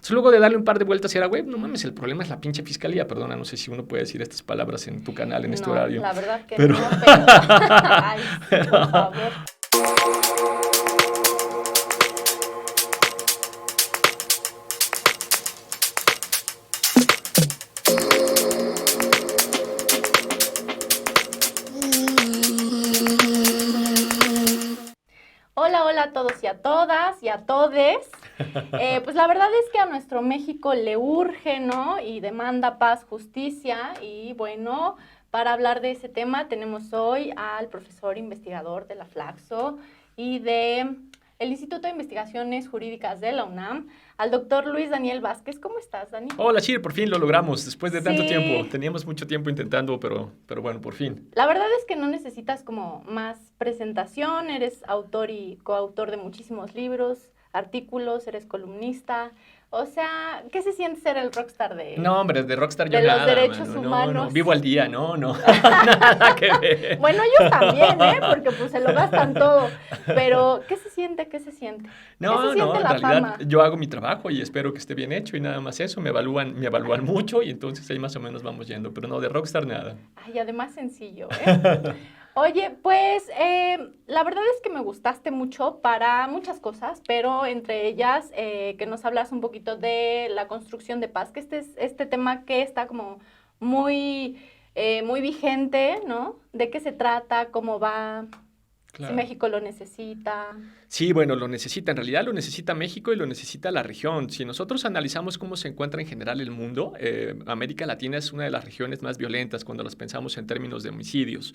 Entonces, luego de darle un par de vueltas era, güey, no mames, el problema es la pinche fiscalía. Perdona, no sé si uno puede decir estas palabras en tu canal, en este horario. La verdad que pero... no, pero... Ay, sí, por favor. Hola, hola a todos y a todas y a todes. Pues la verdad es que a nuestro México le urge, ¿no? Y demanda paz, justicia. Y bueno, para hablar de ese tema tenemos hoy al profesor investigador de la Flaxo y de el Instituto de Investigaciones Jurídicas de la UNAM, al doctor Luis Daniel Vázquez. ¿Cómo estás, Dani? Hola, Chir, por fin lo logramos, después de tanto Sí. tiempo. Teníamos mucho tiempo intentando, pero bueno, por fin. La verdad es que no necesitas como más presentación, eres autor y coautor de muchísimos libros, artículos, eres columnista. O sea, ¿qué se siente ser el rockstar de No, hombre, de rockstar yo de los nada, derechos mano. humanos? No, vivo al día, no, nada que ver. Bueno, ellos también, porque pues se lo gastan todo. Pero, ¿qué se siente? ¿Qué se siente? ¿Qué se siente En la realidad fama? yo hago mi trabajo y espero que esté bien hecho y nada más eso, me evalúan mucho y entonces ahí más o menos vamos yendo, pero no, de rockstar nada. Ay, además sencillo, Oye, pues la verdad es que me gustaste mucho para muchas cosas, pero entre ellas que nos hablas un poquito de la construcción de paz, que este tema que está como muy, muy vigente, ¿no? ¿De qué se trata? ¿Cómo va? Claro. Si México lo necesita. Sí, bueno, lo necesita, en realidad lo necesita México y lo necesita la región. Si nosotros analizamos cómo se encuentra en general el mundo, América Latina es una de las regiones más violentas cuando las pensamos en términos de homicidios.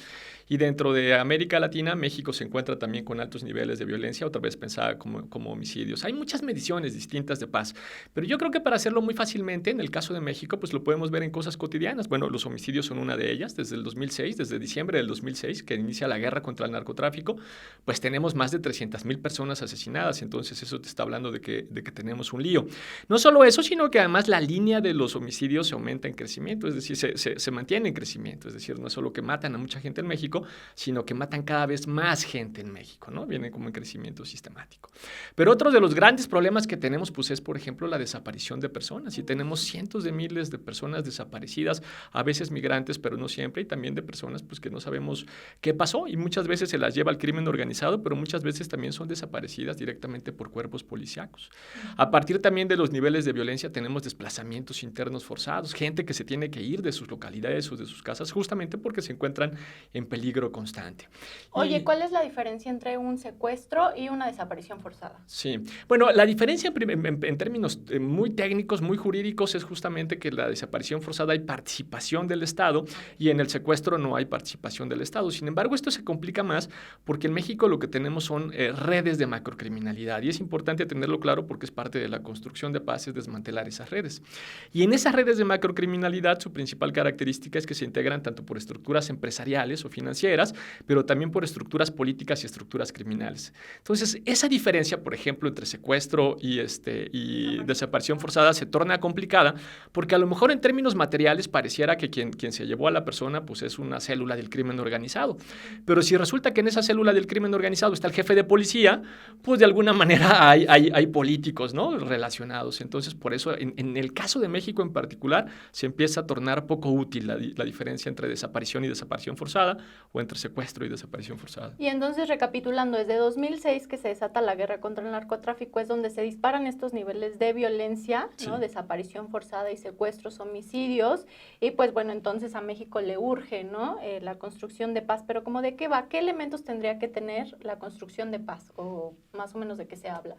Y dentro de América Latina, México se encuentra también con altos niveles de violencia, otra vez pensada como homicidios. Hay muchas mediciones distintas de paz, pero yo creo que para hacerlo muy fácilmente, en el caso de México, pues lo podemos ver en cosas cotidianas. Bueno, los homicidios son una de ellas, desde el 2006, desde diciembre del 2006, que inicia la guerra contra el narcotráfico, pues tenemos más de 300,000 personas asesinadas, entonces eso te está hablando de que tenemos un lío. No solo eso, sino que además la línea de los homicidios se aumenta en crecimiento, es decir, se mantiene en crecimiento, es decir, no es solo que matan a mucha gente en México, sino que matan cada vez más gente en México, ¿no? Viene como en crecimiento sistemático. Pero otro de los grandes problemas que tenemos, pues es, por ejemplo, la desaparición de personas, y tenemos cientos de miles de personas desaparecidas, a veces migrantes, pero no siempre, y también de personas, pues que no sabemos qué pasó, y muchas veces se las lleva al crimen organizado, pero muchas veces también son desaparecidas directamente por cuerpos policíacos. A partir también de los niveles de violencia tenemos desplazamientos internos forzados, gente que se tiene que ir de sus localidades o de sus casas justamente porque se encuentran en peligro constante. Oye, ¿cuál es la diferencia entre un secuestro y una desaparición forzada? Sí, bueno, la diferencia en términos muy técnicos, muy jurídicos, es justamente que en la desaparición forzada hay participación del Estado y en el secuestro no hay participación del Estado. Sin embargo, esto se complica más porque en México lo que tenemos son redes de macrocriminalidad, y es importante tenerlo claro porque es parte de la construcción de paz, es desmantelar esas redes. Y en esas redes de macrocriminalidad su principal característica es que se integran tanto por estructuras empresariales o financieras, pero también por estructuras políticas y estructuras criminales. Entonces, esa diferencia, por ejemplo, entre secuestro y desaparición forzada se torna complicada porque a lo mejor en términos materiales pareciera que quien se llevó a la persona pues es una célula del crimen organizado, pero si resulta que en esa célula del crimen organizado está el jefe de policía, pues de alguna manera hay políticos, ¿no?, relacionados. Entonces, por eso, en el caso de México en particular, se empieza a tornar poco útil la diferencia entre desaparición y desaparición forzada, o entre secuestro y desaparición forzada. Y entonces, recapitulando, desde 2006 que se desata la guerra contra el narcotráfico, es donde se disparan estos niveles de violencia, ¿no? Sí. Desaparición forzada y secuestros, homicidios, y pues bueno, entonces a México le urge, ¿no?, la construcción de paz, pero ¿cómo de qué va? ¿Qué elementos tendría que tener la construcción de paz? O más o menos de qué se habla.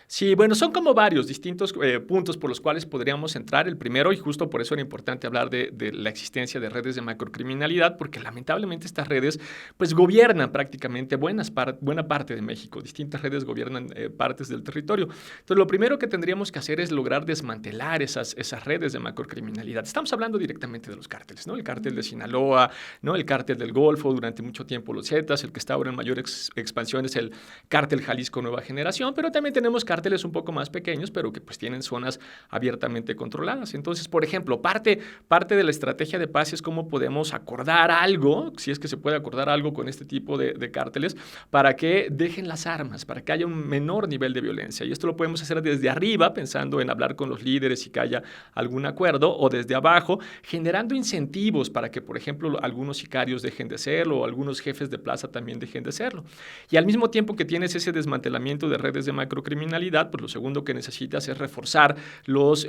Sí, bueno, son como varios distintos puntos por los cuales podríamos entrar. El primero, y justo por eso era importante hablar de la existencia de redes de macrocriminalidad, porque lamentablemente estas redes pues gobiernan prácticamente buena parte de México. Distintas redes gobiernan partes del territorio. Entonces, lo primero que tendríamos que hacer es lograr desmantelar esas redes de macrocriminalidad. Estamos hablando directamente de los cárteles, ¿no? El cártel de Sinaloa, ¿no? El cártel del Golfo, durante mucho tiempo los Zetas, el que está ahora en mayor expansión es el Cártel Jalisco Nueva Generación, pero también tenemos cárteles un poco más pequeños, pero que pues tienen zonas abiertamente controladas. Entonces, por ejemplo, parte de la estrategia de paz es cómo podemos acordar algo, si es que se puede acordar algo con este tipo de cárteles, para que dejen las armas, para que haya un menor nivel de violencia. Y esto lo podemos hacer desde arriba, pensando en hablar con los líderes y que haya algún acuerdo, o desde abajo, generando incentivos para que, por ejemplo, algunos sicarios dejen de serlo o algunos jefes de plaza también dejen de serlo. Y al mismo tiempo que tienes ese desmantelamiento de redes de macrocriminalidad, pues lo segundo que necesitas es reforzar los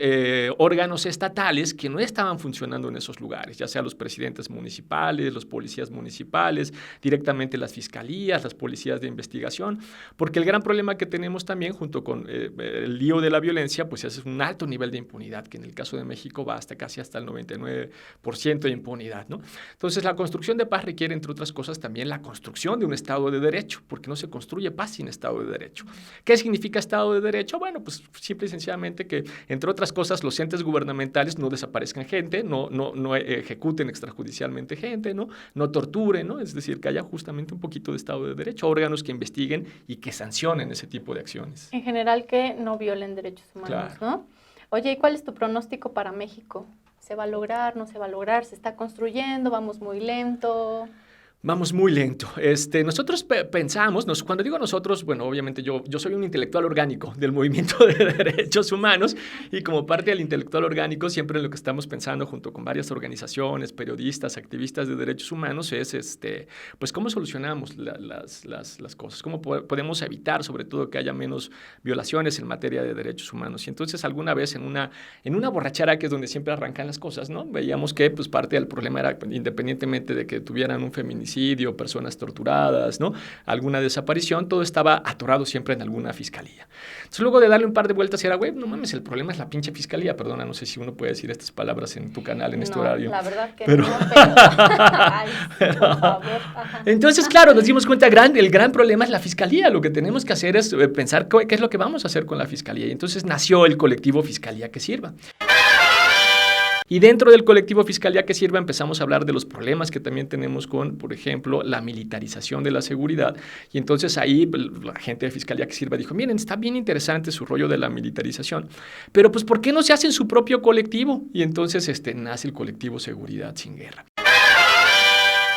órganos estatales que no estaban funcionando en esos lugares, ya sea los presidentes municipales, los policías municipales, directamente las fiscalías, las policías de investigación, porque el gran problema que tenemos también junto con el lío de la violencia, pues es un alto nivel de impunidad, que en el caso de México va casi hasta el 99% de impunidad, ¿no? Entonces, la construcción de paz requiere, entre otras cosas, también la construcción de un Estado de Derecho, porque no se construye paz sin Estado de Derecho. ¿Qué significa Estado de Derecho? Bueno, pues simple y sencillamente que, entre otras cosas, los entes gubernamentales no desaparezcan gente, no ejecuten extrajudicialmente gente, no torturen, ¿no? Es decir, que haya justamente un poquito de Estado de Derecho, órganos que investiguen y que sancionen ese tipo de acciones. En general, que no violen derechos humanos, claro, ¿no? Oye, ¿y cuál es tu pronóstico para México? ¿Se va a lograr, no se va a lograr? ¿Se está construyendo? ¿Vamos muy lento? Vamos muy lento. Nosotros pensamos, cuando digo nosotros, bueno, obviamente yo soy un intelectual orgánico del movimiento de derechos humanos y como parte del intelectual orgánico siempre en lo que estamos pensando junto con varias organizaciones, periodistas, activistas de derechos humanos es pues cómo solucionamos las cosas, cómo podemos evitar sobre todo que haya menos violaciones en materia de derechos humanos. Y entonces alguna vez en una borrachera, que es donde siempre arrancan las cosas, ¿no? Veíamos que pues parte del problema era, independientemente de que tuvieran un feminicidio, personas torturadas, ¿no? Alguna desaparición, todo estaba atorado siempre en alguna fiscalía. Entonces, luego de darle un par de vueltas, era, güey, no mames, el problema es la pinche fiscalía. Perdona, no sé si uno puede decir estas palabras en tu canal, en este horario. La verdad que no, pero... Ay, por favor. Ajá. Entonces, claro, nos dimos cuenta, el gran problema es la fiscalía. Lo que tenemos que hacer es pensar qué es lo que vamos a hacer con la fiscalía. Y entonces nació el colectivo Fiscalía que Sirva. Y dentro del colectivo Fiscalía que Sirva empezamos a hablar de los problemas que también tenemos con, por ejemplo, la militarización de la seguridad. Y entonces ahí la gente de Fiscalía que Sirva dijo, miren, está bien interesante su rollo de la militarización, pero pues ¿por qué no se hace en su propio colectivo? Y entonces nace el colectivo Seguridad Sin Guerra.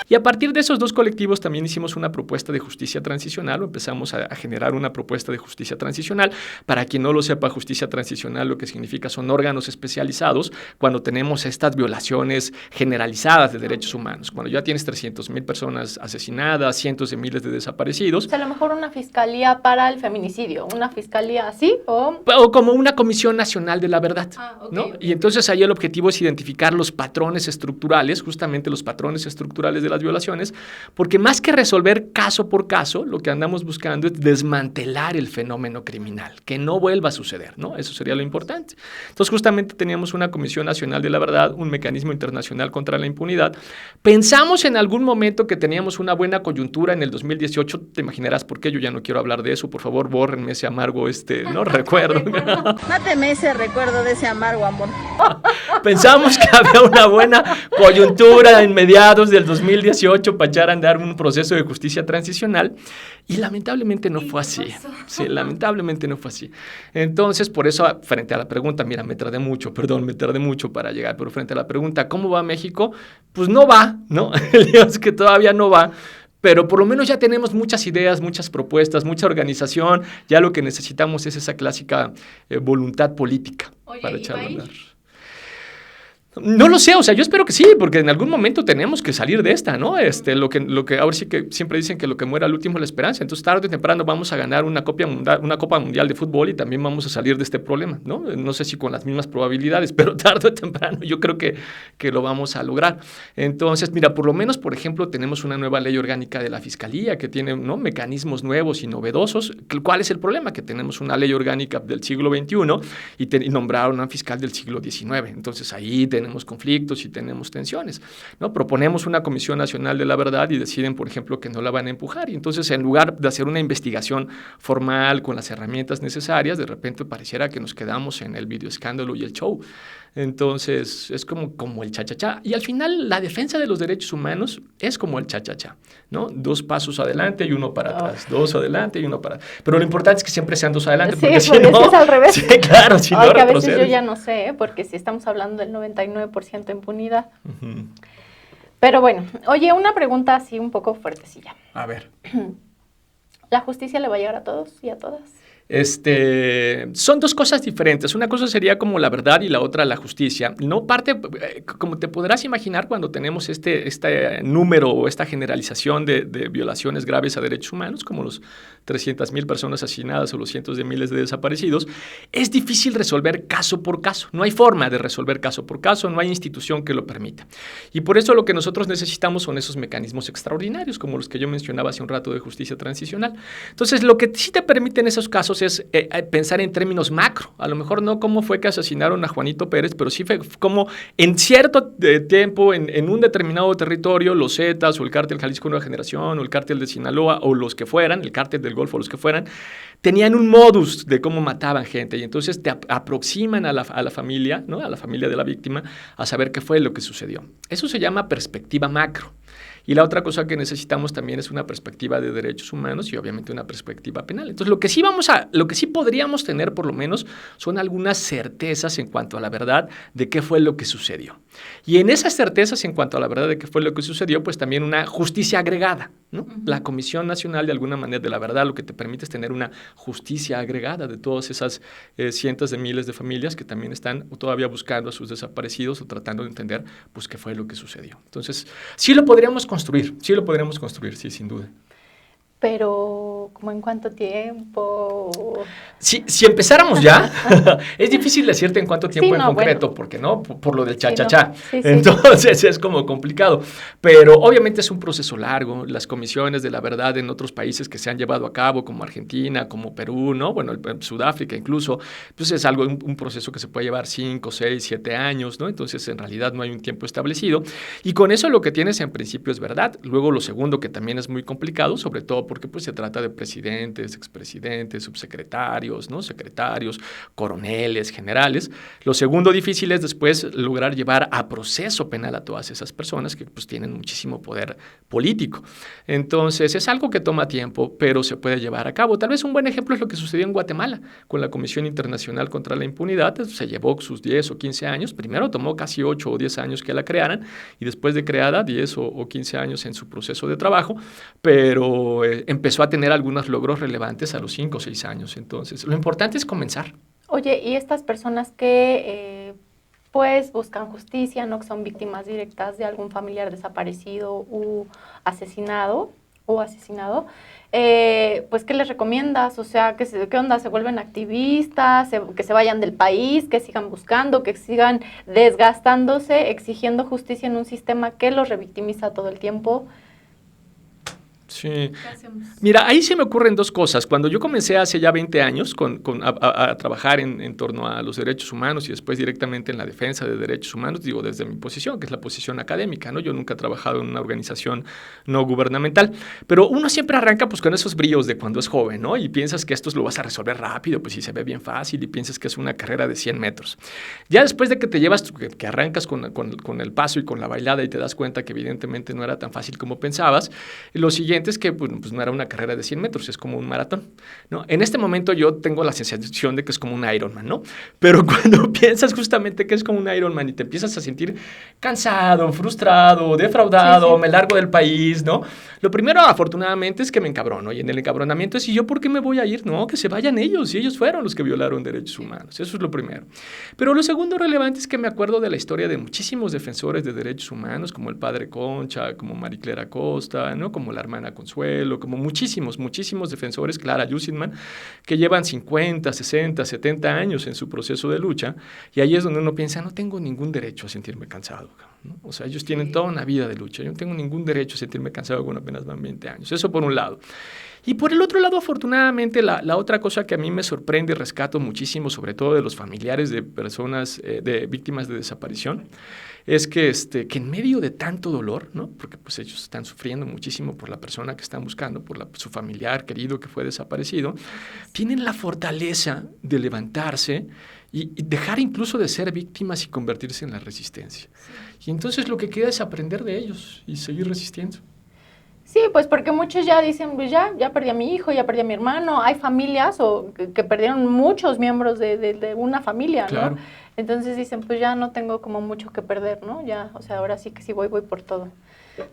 Y a partir de esos dos colectivos también hicimos una propuesta de justicia transicional, o empezamos a generar una propuesta de justicia transicional. Para quien no lo sepa, justicia transicional lo que significa son órganos especializados cuando tenemos estas violaciones generalizadas de derechos humanos. Cuando ya tienes 300,000 personas asesinadas, cientos de miles de desaparecidos. O sea, a lo mejor una fiscalía para el feminicidio, una fiscalía así o como una Comisión Nacional de la Verdad, okay, ¿no? Okay. Y entonces ahí el objetivo es identificar los patrones estructurales, justamente los patrones estructurales de las violaciones, porque más que resolver caso por caso, lo que andamos buscando es desmantelar el fenómeno criminal, que no vuelva a suceder, ¿no? Eso sería lo importante. Entonces, justamente teníamos una Comisión Nacional de la Verdad, un mecanismo internacional contra la impunidad. Pensamos en algún momento que teníamos una buena coyuntura en el 2018, te imaginarás por qué, yo ya no quiero hablar de eso, por favor, bórrenme ese amargo, ¿no? Recuerdo. Máteme ese recuerdo de ese amargo amor. Pensamos que había una buena coyuntura en mediados del 2018 para echar a andar un proceso de justicia transicional y lamentablemente no fue así. Sí, lamentablemente no fue así. Entonces, por eso, frente a la pregunta, mira, me tardé mucho para llegar, pero frente a la pregunta, ¿cómo va México? Pues no va, ¿no? El lío es que todavía no va. Pero por lo menos ya tenemos muchas ideas, muchas propuestas, mucha organización. Ya lo que necesitamos es esa clásica voluntad política. Oye, para echar a andar. No lo sé, o sea, yo espero que sí, porque en algún momento tenemos que salir de esta, ¿no? Lo que ahora sí que siempre dicen que lo que muere al último es la esperanza. Entonces, tarde o temprano vamos a ganar una Copa Mundial de Fútbol y también vamos a salir de este problema, ¿no? No sé si con las mismas probabilidades, pero tarde o temprano yo creo que lo vamos a lograr. Entonces, mira, por lo menos, por ejemplo, tenemos una nueva ley orgánica de la Fiscalía que tiene, ¿no?, mecanismos nuevos y novedosos. ¿Cuál es el problema? Que tenemos una ley orgánica del siglo XXI y nombraron a un fiscal del siglo XIX. Entonces, ahí tenemos tenemos conflictos y tenemos tensiones, ¿no? Proponemos una Comisión Nacional de la Verdad y deciden, por ejemplo, que no la van a empujar. Y entonces, en lugar de hacer una investigación formal con las herramientas necesarias, de repente pareciera que nos quedamos en el videoescándalo y el show. Entonces, es como el cha-cha-cha. Y al final, la defensa de los derechos humanos es como el cha-cha-cha, ¿no? 2 pasos adelante y 1 para atrás. 2 adelante y 1 para atrás. Pero lo importante es que siempre sean 2 adelante, porque si no... es al revés. Sí, claro, si no que a veces retrocedes. yo ya no sé, porque si estamos hablando del 99% impunidad. Pero bueno, oye, una pregunta así un poco fuertecilla. A ver. ¿La justicia le va a llegar a todos y a todas? Son 2 cosas diferentes. Una cosa sería como la verdad y la otra la justicia. No parte, como te podrás imaginar, cuando tenemos este número o esta generalización de violaciones graves a derechos humanos, como los 300,000 personas asesinadas o los cientos de miles de desaparecidos, es difícil resolver caso por caso. No hay forma de resolver caso por caso, no hay institución que lo permita. Y por eso lo que nosotros necesitamos son esos mecanismos extraordinarios, como los que yo mencionaba hace un rato de justicia transicional. Entonces, lo que sí te permiten esos casos es pensar en términos macro. A lo mejor no cómo fue que asesinaron a Juanito Pérez, pero sí fue como en cierto tiempo, en un determinado territorio, los Zetas o el Cártel Jalisco Nueva Generación o el Cártel de Sinaloa o los que fueran, el Cártel del Golfo o los que fueran, tenían un modus de cómo mataban gente y entonces te aproximan a la familia, ¿no? A la familia de la víctima a saber qué fue lo que sucedió. Eso se llama perspectiva macro. Y la otra cosa que necesitamos también es una perspectiva de derechos humanos y obviamente una perspectiva penal. Entonces, lo que sí podríamos tener por lo menos son algunas certezas en cuanto a la verdad de qué fue lo que sucedió. Y en esas certezas en cuanto a la verdad de qué fue lo que sucedió, pues también una justicia agregada, ¿no? La Comisión Nacional de alguna manera de la Verdad lo que te permite es tener una justicia agregada de todas esas cientos de miles de familias que también están todavía buscando a sus desaparecidos o tratando de entender pues qué fue lo que sucedió. Entonces, sí lo podríamos construir, sí, sin duda. Pero, ¿cómo en cuánto tiempo? Si empezáramos ya, es difícil decirte en cuánto tiempo concreto, bueno, porque no, por lo del cha-cha-cha. Sí, entonces es como complicado. Pero obviamente es un proceso largo. Las comisiones de la verdad en otros países que se han llevado a cabo, como Argentina, como Perú, ¿no? Bueno, Sudáfrica incluso, pues es algo, un proceso que se puede llevar 5, 6, 7 años, ¿no? Entonces, en realidad no hay un tiempo establecido. Y con eso lo que tienes en principio es verdad. Luego lo segundo, que también es muy complicado, sobre todo porque pues se trata de presidentes, expresidentes, subsecretarios, ¿no? Secretarios, coroneles, generales. Lo segundo difícil es después lograr llevar a proceso penal a todas esas personas que pues tienen muchísimo poder político. Entonces es algo que toma tiempo, pero se puede llevar a cabo. Tal vez un buen ejemplo es lo que sucedió en Guatemala con la Comisión Internacional contra la Impunidad. Se llevó sus 10 o 15 años. Primero tomó casi 8 o 10 años que la crearan y después de creada 10 o 15 años en su proceso de trabajo, pero empezó a tener algunos logros relevantes a los 5 o 6 años. Entonces, lo importante es comenzar. Oye, ¿y estas personas que pues buscan justicia, no que son víctimas directas de algún familiar desaparecido u asesinado, pues ¿qué les recomiendas? O sea, ¿qué onda? ¿Se vuelven activistas? ¿Que se vayan del país? ¿Que sigan buscando? ¿Que sigan desgastándose, exigiendo justicia en un sistema que los revictimiza todo el tiempo? Sí. Mira, ahí se me ocurren 2 cosas. Cuando yo comencé hace ya 20 años a trabajar en torno a los derechos humanos y después directamente en la defensa de derechos humanos, digo, desde mi posición, que es la posición académica, ¿no? Yo nunca he trabajado en una organización no gubernamental, pero uno siempre arranca pues con esos bríos de cuando es joven, ¿no? Y piensas que esto lo vas a resolver rápido, pues si se ve bien fácil y piensas que es una carrera de 100 metros. Ya después de que te llevas, que arrancas con el paso y con la bailada y te das cuenta que evidentemente no era tan fácil como pensabas, lo siguiente es que pues no era una carrera de 100 metros, es como un maratón, ¿no? En este momento yo tengo la sensación de que es como un Ironman, ¿no? Pero cuando piensas justamente que es como un Ironman y te empiezas a sentir cansado, frustrado, defraudado, me largo del país, ¿no? Lo primero, afortunadamente, es que me encabrono. Y en el encabronamiento es, ¿y yo por qué me voy a ir? No, que se vayan ellos. Y ellos fueron los que violaron derechos humanos. Eso es lo primero. Pero lo segundo relevante es que me acuerdo de la historia de muchísimos defensores de derechos humanos, como el padre Concha, como Mariclera Costa, ¿no? Como la hermana Consuelo, como muchísimos defensores, Clara Yusinman, que llevan 50, 60, 70 años en su proceso de lucha. Y ahí es donde uno piensa, no tengo ningún derecho a sentirme cansado, ¿no? O sea, ellos tienen toda una vida de lucha. Yo no tengo ningún derecho a sentirme cansado cuando apenas van 20 años. Eso por un lado. Y por el otro lado, afortunadamente, la otra cosa que a mí me sorprende y rescato muchísimo, sobre todo de los familiares de personas, de víctimas de desaparición, es que en medio de tanto dolor, ¿no? Porque pues ellos están sufriendo muchísimo por la persona que están buscando, por su familiar querido que fue desaparecido, tienen la fortaleza de levantarse y dejar incluso de ser víctimas y convertirse en la resistencia. Y entonces lo que queda es aprender de ellos y seguir resistiendo. Sí, pues porque muchos ya dicen, pues ya perdí a mi hijo, ya perdí a mi hermano. Hay familias que perdieron muchos miembros de una familia, Claro. ¿no? Entonces dicen, pues ya no tengo como mucho que perder, ¿no? Ya, o sea, ahora sí que sí voy por todo.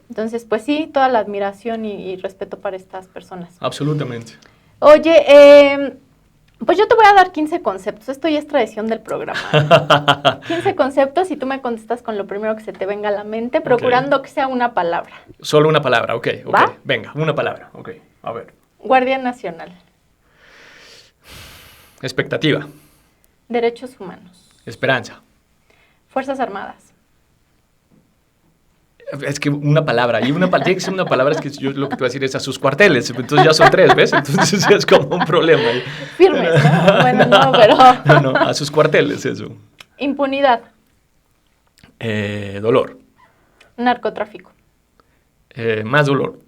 Entonces, pues sí, toda la admiración y respeto para estas personas. Absolutamente. Oye, pues yo te voy a dar 15 conceptos. Esto ya es tradición del programa. 15 conceptos y tú me contestas con lo primero que se te venga a la mente, procurando que sea una palabra. Solo una palabra, ok. ¿Va? Venga, una palabra, ok. A ver. Guardia Nacional. Expectativa. Derechos humanos. Esperanza. Fuerzas Armadas. Es que una palabra, y tiene que ser una palabra, es que yo lo que te voy a decir es a sus cuarteles, entonces ya son 3, ¿ves? Entonces es como un problema. Firmes, ¿no? Bueno, no, pero... No, a sus cuarteles, eso. Impunidad. Dolor. Narcotráfico. Más dolor.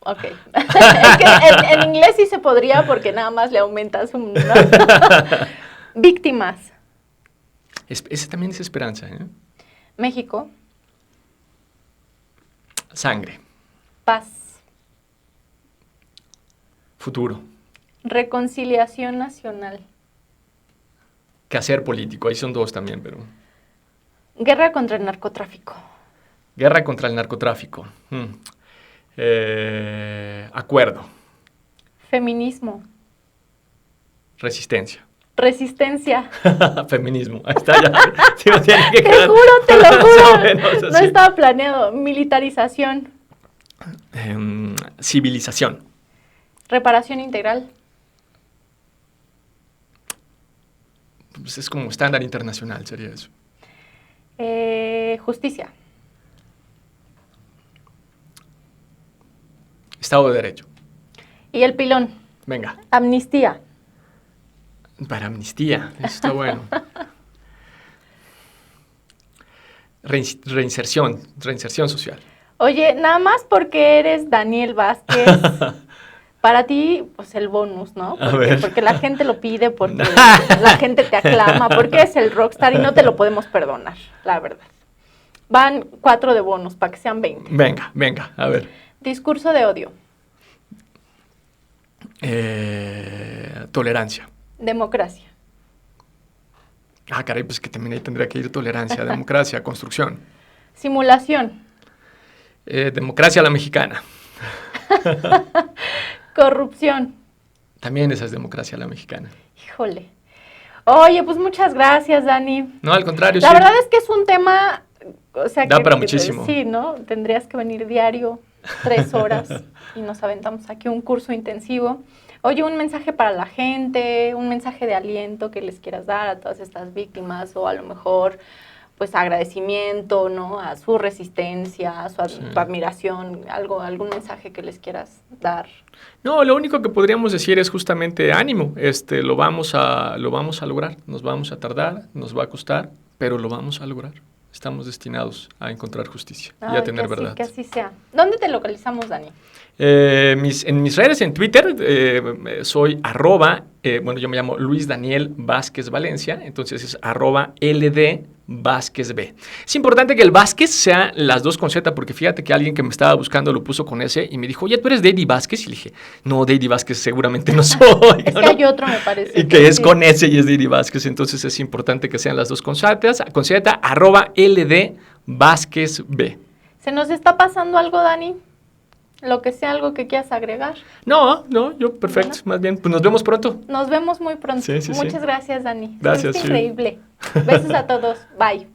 Ok. Es que en inglés sí se podría porque nada más le aumentas un... ¿no? Víctimas. Ese también es esperanza, ¿eh? México. Sangre. Paz. Futuro. Reconciliación nacional. Quehacer político, ahí son 2 también, pero... Guerra contra el narcotráfico. Guerra contra el narcotráfico. Acuerdo. Feminismo. Resistencia. Resistencia. Feminismo. Ahí está ya. Sí, no tiene que Te quedar juro, te lo más o juro. menos No así. estaba planeado. Militarización. Civilización. Reparación integral. Pues es como estándar internacional, sería eso. Justicia. Estado de Derecho. Y el pilón. Venga. Amnistía. Para amnistía. Eso está bueno. Reinserción social. Oye, nada más porque eres Daniel Vázquez, para ti, pues el bonus, ¿no? A ver. Porque la gente lo pide, porque la gente te aclama, porque es el rockstar y no te lo podemos perdonar, la verdad. Van 4 de bonus para que sean 20. Venga, a ver. Discurso de odio. Tolerancia. Democracia. Caray, pues que también ahí tendría que ir tolerancia, democracia, construcción. Simulación. Democracia a la mexicana. Corrupción. También esa es democracia a la mexicana. Híjole. Oye, pues muchas gracias, Dani. No, al contrario, La sí. verdad es que es un tema, o sea, Da que, para muchísimo. Sí, ¿no? Tendrías que venir diario, 3 horas, y nos aventamos aquí un curso intensivo. Oye, un mensaje para la gente, un mensaje de aliento que les quieras dar a todas estas víctimas, o a lo mejor, pues, agradecimiento, ¿no? A su resistencia, a su admiración, algún mensaje que les quieras dar. No, lo único que podríamos decir es justamente ánimo. Lo vamos a lograr. Nos vamos a tardar, nos va a costar, pero lo vamos a lograr. Estamos destinados a encontrar justicia y a tener verdad. Que así sea. ¿Dónde te localizamos, Dani? En mis redes, en Twitter, soy yo me llamo Luis Daniel Vázquez Valencia, entonces es @LD Vázquez B. Es importante que el Vázquez sea las 2 con Z, porque fíjate que alguien que me estaba buscando lo puso con S y me dijo, oye, ¿tú eres Daddy Vázquez? Y le dije, no, Daddy Vázquez seguramente no soy. Es que hay otro, me parece. Y que es con S y es Daddy Vázquez, entonces es importante que sean las 2 con Z, @LD Vázquez B. ¿Se nos está pasando algo, Dani? Lo que sea, algo que quieras agregar. No, yo perfecto, bueno. Más bien, pues nos vemos pronto. Nos vemos muy pronto. Sí. Muchas gracias, Dani. Gracias. Es increíble. Besos a todos. Bye.